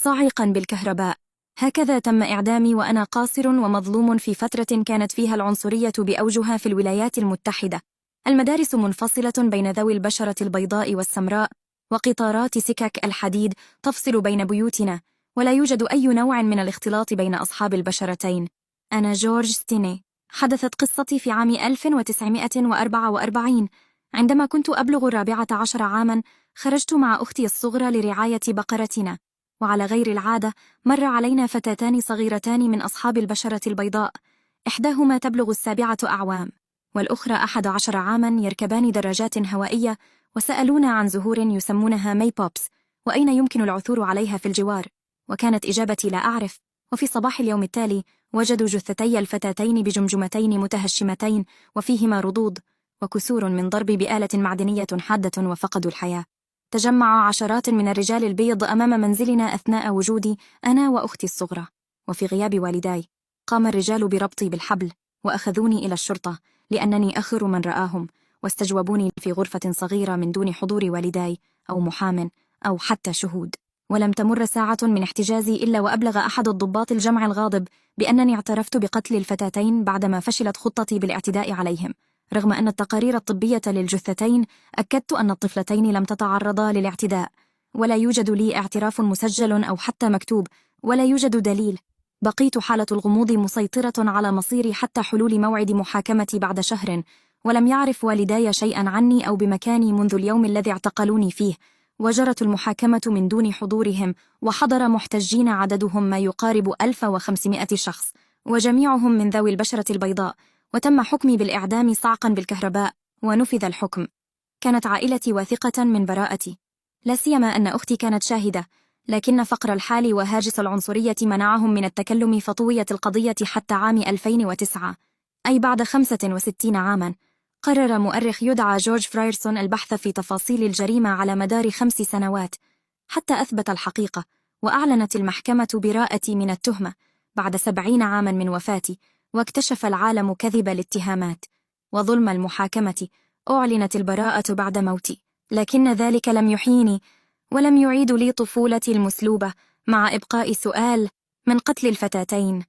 صاعقا بالكهرباء. هكذا تم إعدامي وأنا قاصر ومظلوم في فترة كانت فيها العنصرية بأوجها في الولايات المتحدة. المدارس منفصلة بين ذوي البشرة البيضاء والسمراء، وقطارات سكك الحديد تفصل بين بيوتنا، ولا يوجد أي نوع من الاختلاط بين أصحاب البشرتين. أنا جورج ستيني. حدثت قصتي في عام 1944 عندما كنت أبلغ 14 عاما. خرجت مع أختي الصغرى لرعاية بقرتنا، وعلى غير العادة مر علينا فتاتان صغيرتان من أصحاب البشرة البيضاء، إحداهما تبلغ 7 أعوام والأخرى 11 عاما، يركبان دراجات هوائية، وسألونا عن زهور يسمونها ماي بوبس وأين يمكن العثور عليها في الجوار. وكانت إجابتي لا أعرف. وفي صباح اليوم التالي وجدوا جثتي الفتاتين بجمجمتين متهشمتين وفيهما رضوض وكسور من ضرب بآلة معدنية حادة، وفقدوا الحياة. تجمع عشرات من الرجال البيض أمام منزلنا أثناء وجودي أنا وأختي الصغرى، وفي غياب والداي قام الرجال بربطي بالحبل وأخذوني إلى الشرطة لأنني آخر من رآهم، واستجوبوني في غرفة صغيرة من دون حضور والداي أو محام أو حتى شهود. ولم تمر ساعة من احتجازي إلا وأبلغ أحد الضباط الجمع الغاضب بأنني اعترفت بقتل الفتاتين بعدما فشلت خطتي بالاعتداء عليهم، رغم أن التقارير الطبية للجثتين أكدت أن الطفلتين لم تتعرضا للاعتداء. ولا يوجد لي اعتراف مسجل أو حتى مكتوب، ولا يوجد دليل. بقيت حالة الغموض مسيطرة على مصيري حتى حلول موعد محاكمتي بعد شهر، ولم يعرف والداي شيئا عني أو بمكاني منذ اليوم الذي اعتقلوني فيه. وجرت المحاكمة من دون حضورهم، وحضر محتجين عددهم ما يقارب 1500 شخص، وجميعهم من ذوي البشرة البيضاء، وتم حكمي بالإعدام صعقا بالكهرباء، ونفذ الحكم. كانت عائلتي واثقة من براءتي، لا سيما أن أختي كانت شاهدة، لكن فقر الحال وهاجس العنصرية منعهم من التكلم، فطويت القضية حتى عام 2009، أي بعد 65 عاما. قرر مؤرخ يدعى جورج فرايرسون البحث في تفاصيل الجريمة على مدار 5 سنوات حتى أثبت الحقيقة، وأعلنت المحكمة براءتي من التهمة بعد 70 عاما من وفاتي، واكتشف العالم كذب الاتهامات وظلم المحاكمة. أعلنت البراءة بعد موتي، لكن ذلك لم يحييني ولم يعيد لي طفولتي المسلوبة، مع إبقاء سؤال: من قتل الفتاتين؟